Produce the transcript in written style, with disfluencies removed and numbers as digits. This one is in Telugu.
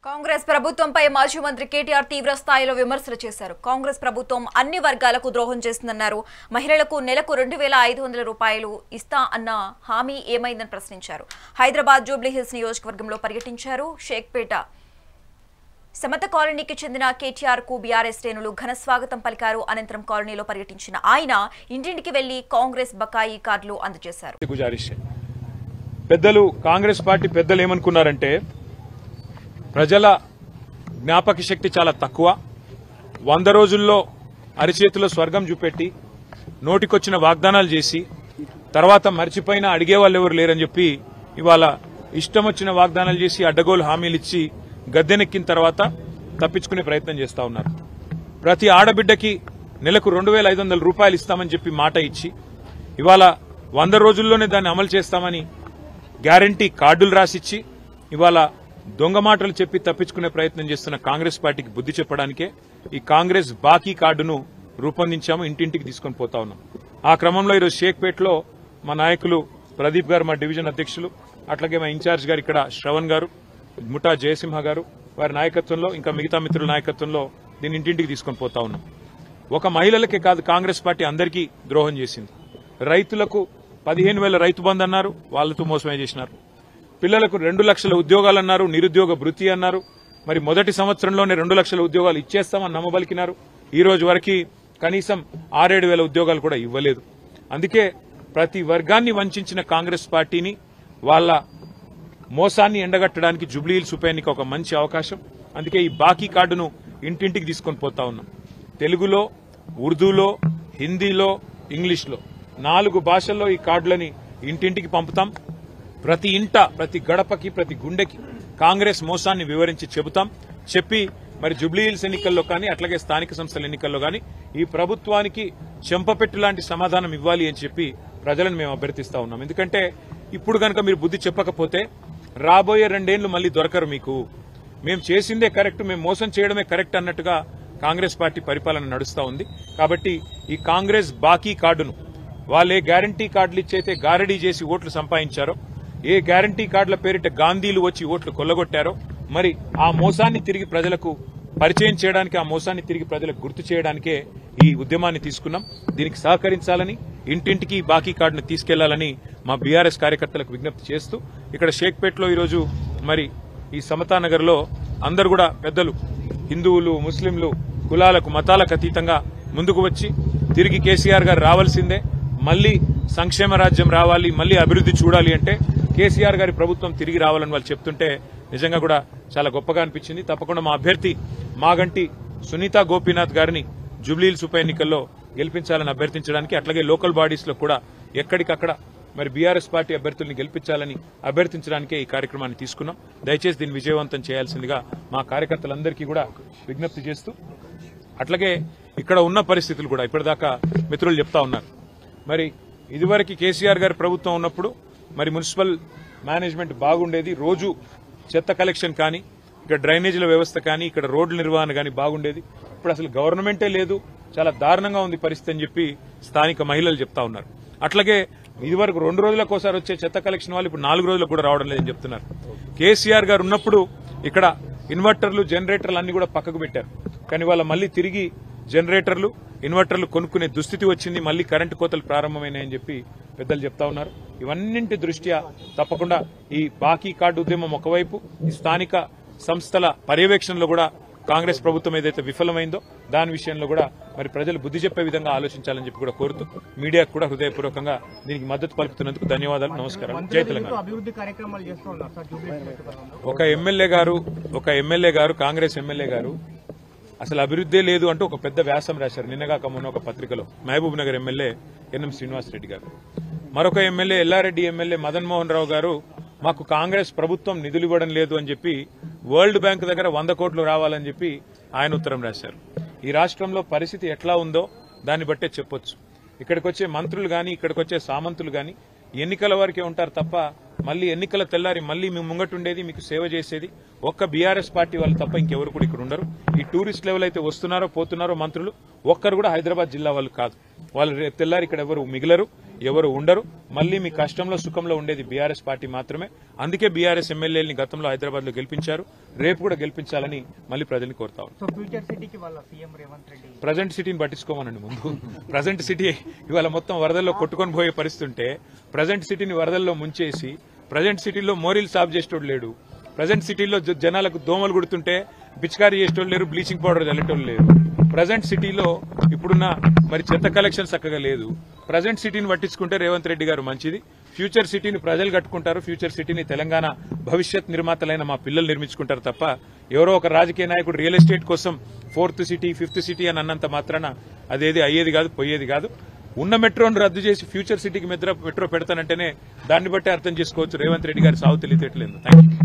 కాంగ్రెస్ ప్రభుత్వంపై మాజీ మంత్రి కేటీఆర్ తీవ్ర స్థాయిలో విమర్శలు చేశారు. కాంగ్రెస్ ప్రభుత్వం అన్ని వర్గాలకు ద్రోహం చేస్తుందన్నారు. మహిళలకు నెలకు 2500 రూపాయలు ఇస్తా అన్న హామీ ఏమైందని ప్రశ్నించారు. హైదరాబాద్ జూబ్లీహిల్స్ నియోజకవర్గంలో పర్యటించారు. షేక్పేట సమత కాలనీకి చెందిన కేటీఆర్ కు బీఆర్ఎస్ శ్రేణులు ఘన స్వాగతం పలికారు. అనంతరం కాలనీలో పర్యటించిన ఆయన ఇంటింటికి వెళ్లి కాంగ్రెస్ బకాయి కార్డులు అందజేశారు. పెద్దలు కాంగ్రెస్ పార్టీ పెద్దలు ఏమనుకున్నారంటే ప్రజల జ్ఞాపక శక్తి చాలా తక్కువ, 100 రోజుల్లో అరిచేతిలో స్వర్గం చూపెట్టి నోటికొచ్చిన వాగ్దానాలు చేసి తర్వాత మర్చిపోయినా అడిగేవాళ్ళు ఎవరు లేరని చెప్పి ఇవాళ ఇష్టం వచ్చిన వాగ్దానాలు చేసి అడ్డగోలు హామీలు ఇచ్చి గద్దెనెక్కిన తర్వాత తప్పించుకునే ప్రయత్నం చేస్తా ఉన్నారు. ప్రతి ఆడబిడ్డకి నెలకు 2500 రూపాయలు ఇస్తామని చెప్పి మాట ఇచ్చి ఇవాళ 100 రోజుల్లోనే దాన్ని అమలు చేస్తామని గ్యారంటీ కార్డులు రాసిచ్చి ఇవాళ దొంగ మాటలు చెప్పి తప్పించుకునే ప్రయత్నం చేస్తున్న కాంగ్రెస్ పార్టీకి బుద్ధి చెప్పడానికే ఈ కాంగ్రెస్ బాకీ కార్డును రూపొందించాము, ఇంటింటికి తీసుకొని పోతా ఉన్నాం. ఆ క్రమంలో ఈరోజు షేక్పేటలో మా నాయకులు ప్రదీప్ గారు, మా డివిజన్ అధ్యక్షులు, అట్లాగే మా ఇన్ఛార్జ్ గారు ఇక్కడ శ్రవణ్ గారు, ముఠా జయసింహ గారు, వారి నాయకత్వంలో ఇంకా మిగతా మిత్రుల నాయకత్వంలో దీన్ని ఇంటింటికి తీసుకొని పోతా ఉన్నాం. ఒక మహిళలకే కాదు, కాంగ్రెస్ పార్టీ అందరికీ ద్రోహం చేసింది. రైతులకు 15,000 రైతు బంధు అన్నారు, వాళ్లతో మోసమే చేసినారు. పిల్లలకు 2 లక్షల ఉద్యోగాలు అన్నారు, నిరుద్యోగ భృతి అన్నారు. మరి మొదటి సంవత్సరంలోనే 2 లక్షల ఉద్యోగాలు ఇచ్చేస్తామని నమ్మబలికినారు. ఈ రోజు వరకు కనీసం 6-7 వేల ఉద్యోగాలు కూడా ఇవ్వలేదు. అందుకే ప్రతి వర్గాన్ని వంచిన కాంగ్రెస్ పార్టీని వాళ్ళ మోసాన్ని ఎండగట్టడానికి జూబ్లీహిల్స్ ఉప ఎన్నిక ఒక మంచి అవకాశం. అందుకే ఈ బాకీ కార్డును ఇంటింటికి తీసుకొని పోతా ఉన్నాం. తెలుగులో, ఉర్దూలో, హిందీలో, ఇంగ్లీష్లో 4 భాషల్లో ఈ కార్డులని ఇంటింటికి పంపుతాం. ప్రతి ఇంట, ప్రతి గడపకి, ప్రతి గుండెకి కాంగ్రెస్ మోసాన్ని వివరించి చెబుతాం. చెప్పి మరి జూబ్లీహిల్స్ ఎన్నికల్లో కానీ అట్లాగే స్థానిక సంస్థల ఎన్నికల్లో కానీ ఈ ప్రభుత్వానికి చెంపపెట్టు లాంటి సమాధానం ఇవ్వాలి అని చెప్పి ప్రజలను మేము అభ్యర్థిస్తా ఉన్నాం. ఎందుకంటే ఇప్పుడు కనుక మీరు బుద్ధి చెప్పకపోతే రాబోయే 2 ఏళ్లు మళ్లీ దొరకరు మీకు. మేము చేసిందే కరెక్ట్, మేము మోసం చేయడమే కరెక్ట్ అన్నట్టుగా కాంగ్రెస్ పార్టీ పరిపాలన నడుస్తా ఉంది. కాబట్టి ఈ కాంగ్రెస్ బాకీ కార్డును వాళ్ళే గ్యారంటీ కార్డులు ఇచ్చైతే గారడీ చేసి ఓట్లు సంపాదించారో, ఏ గ్యారంటీ కార్డుల పేరిట గాంధీలు వచ్చి ఓట్లు కొల్లగొట్టారో, మరి ఆ మోసాన్ని తిరిగి ప్రజలకు పరిచయం చేయడానికి, ఆ మోసాన్ని తిరిగి ప్రజలకు గుర్తు చేయడానికే ఈ ఉద్యమాన్ని తీసుకున్నాం. దీనికి సహకరించాలని, ఇంటింటికి బాకీ కార్డును తీసుకెళ్లాలని మా బీఆర్ఎస్ కార్యకర్తలకు విజ్ఞప్తి చేస్తూ ఇక్కడ షేక్పేటలో ఈరోజు మరి ఈ సమతానగర్ లో అందరూ కూడా పెద్దలు, హిందువులు, ముస్లింలు, కులాలకు మతాలకు అతీతంగా ముందుకు వచ్చి తిరిగి కేసీఆర్ గారు రావాల్సిందే, మళ్లీ సంక్షేమ రాజ్యం రావాలి, మళ్లీ అభివృద్ధి చూడాలి అంటే కేసీఆర్ గారి ప్రభుత్వం తిరిగి రావాలని వాళ్ళు చెప్తుంటే నిజంగా కూడా చాలా గొప్పగా అనిపించింది. తప్పకుండా మా అభ్యర్థి మాగంటి సునీతా గోపీనాథ్ గారిని జూబ్లీహిల్స్ ఉప ఎన్నికల్లో గెలిపించాలని అభ్యర్థించడానికి, అట్లాగే లోకల్ బాడీస్ లో కూడా ఎక్కడికక్కడ మరి బీఆర్ఎస్ పార్టీ అభ్యర్థుల్ని గెలిపించాలని అభ్యర్థించడానికే ఈ కార్యక్రమాన్ని తీసుకున్నాం. దయచేసి దీన్ని విజయవంతం చేయాల్సిందిగా మా కార్యకర్తలందరికీ కూడా విజ్ఞప్తి చేస్తూ, అట్లాగే ఇక్కడ ఉన్న పరిస్థితులు కూడా ఇప్పటిదాకా మిత్రులు చెప్తా ఉన్నారు. మరి ఇదివరకు కేసీఆర్ గారి ప్రభుత్వం ఉన్నప్పుడు మరి మున్సిపల్ మేనేజ్మెంట్ బాగుండేది, రోజు చెత్త కలెక్షన్ కానీ, ఇక్కడ డ్రైనేజీల వ్యవస్థ కానీ, ఇక్కడ రోడ్ల నిర్వహణ కానీ బాగుండేది. ఇప్పుడు అసలు గవర్నమెంటే లేదు, చాలా దారుణంగా ఉంది పరిస్థితి అని చెప్పి స్థానిక మహిళలు చెప్తా ఉన్నారు. అట్లాగే ఇదివరకు 2 రోజులకోసారి వచ్చే చెత్త కలెక్షన్ వాళ్ళు ఇప్పుడు 4 రోజులకు కూడా రావడం లేదని చెప్తున్నారు. కేసీఆర్ గారు ఉన్నప్పుడు ఇక్కడ ఇన్వర్టర్లు, జనరేటర్లు అన్ని కూడా పక్కకు పెట్టారు. కానీ వాళ్ళ మళ్లీ తిరిగి జనరేటర్లు, ఇన్వర్టర్లు కొనుక్కునే దుస్థితి వచ్చింది, మళ్లీ కరెంటు కోతలు ప్రారంభమైనాయని చెప్పి పెద్దలు చెప్తా ఉన్నారు. ఇవన్నింటి దృష్ట్యా తప్పకుండా ఈ బాకీ కార్డు ఉద్యమం ఒకవైపు, ఈ స్థానిక సంస్థల పర్యవేక్షణలో కూడా కాంగ్రెస్ ప్రభుత్వం ఏదైతే విఫలమైందో దాని విషయంలో కూడా మరి ప్రజలు బుద్ధి చెప్పే విధంగా ఆలోచించాలని చెప్పి కూడా కోరుతూ మీడియాకు కూడా హృదయపూర్వకంగా దీనికి మద్దతు పలుకుతున్నందుకు ధన్యవాదాలు, నమస్కారం. జై తెలంగాణ. ఒక ఎమ్మెల్యే గారు కాంగ్రెస్ ఎమ్మెల్యే గారు అసలు అభివృద్ధే లేదు అంటూ ఒక పెద్ద వ్యాసం రాశారు నిన్నగాక మొన్న ఒక పత్రికలో. మహబూబ్ నగర్ ఎమ్మెల్యే ఎన్ఎం శ్రీనివాసరెడ్డి గారు, మరొక ఎమ్మెల్యే ఎల్లారెడ్డి ఎమ్మెల్యే మదన్ మోహన్ రావు గారు మాకు కాంగ్రెస్ ప్రభుత్వం నిధులు ఇవ్వడం లేదు అని చెప్పి వరల్డ్ బ్యాంక్ దగ్గర 100 కోట్లు రావాలని చెప్పి ఆయన ఉత్తరం రాశారు. ఈ రాష్ట్రంలో పరిస్థితి ఎట్లా ఉందో దాన్ని బట్టే చెప్పొచ్చు. ఇక్కడికి వచ్చే మంత్రులు గాని, ఇక్కడికి వచ్చే సామంతులు గాని ఎన్నికల వరకే ఉంటారు తప్ప మళ్లీ ఎన్నికల తెల్లారి మళ్లీ మీ ముంగటుండేది, మీకు సేవ చేసేది ఒక్క బీఆర్ఎస్ పార్టీ వాళ్ళు తప్ప ఇంకెవరు కూడా ఇక్కడ ఉండరు. ఈ టూరిస్ట్ లెవెల్ అయితే వస్తున్నారో పోతున్నారో మంత్రులు ఒక్కరు కూడా హైదరాబాద్ జిల్లా వాళ్ళు కాదు. వాళ్ళు తెల్లారి ఇక్కడ ఎవరు మిగిలరు, ఎవరు ఉండరు. మళ్లీ మీ కష్టంలో సుఖంలో ఉండేది బీఆర్ఎస్ పార్టీ మాత్రమే. అందుకే బీఆర్ఎస్ ఎమ్మెల్యేలని గతంలో హైదరాబాద్ లో గెలిపించారు, రేపు కూడా గెలిపించాలని మళ్లీ ప్రజల్ని కోరుతా ప్రజెంట్ సిటీని పట్టించుకోమనండి. ముందు ప్రజెంట్ సిటీ ఇవాళ మొత్తం వరదల్లో కొట్టుకొని పోయే పరిస్థితి ఉంటే ప్రజెంట్ సిటీని వరదల్లో ముంచేసి ప్రజెంట్ సిటీలో మోరీలు సాఫ్ చేసేటోడు లేడు. ప్రజెంట్ సిటీలో జనాలకు దోమలు కుడుతుంటే పిచికారీ చేసేటోళ్ళు లేరు, బ్లీచింగ్ పౌడర్ చల్లేటోళ్ళు లేరు. ప్రజెంట్ సిటీలో ఇప్పుడున్న మరి చెత్త కలెక్షన్ చక్కగా లేదు. ప్రజెంట్ సిటీని పట్టించుకుంటే రేవంత్ రెడ్డి గారు మంచిది. ఫ్యూచర్ సిటీని ప్రజలు కట్టుకుంటారు, ఫ్యూచర్ సిటీని తెలంగాణ భవిష్యత్ నిర్మాతలైన మా పిల్లలు నిర్మించుకుంటారు తప్ప ఎవరో ఒక రాజకీయ నాయకుడు రియల్ ఎస్టేట్ కోసం 4th సిటీ 5th సిటీ అని అన్నంత మాత్రాన అదేది అయ్యేది కాదు, పోయేది కాదు. ఉన్న మెట్రోను రద్దు చేసి ఫ్యూచర్ సిటీకి మెట్రో పెడతానంటేనే దాన్ని బట్టి అర్థం చేసుకోవచ్చు రేవంత్ రెడ్డి గారి సాగు తెలియట్లేదు. Thank you.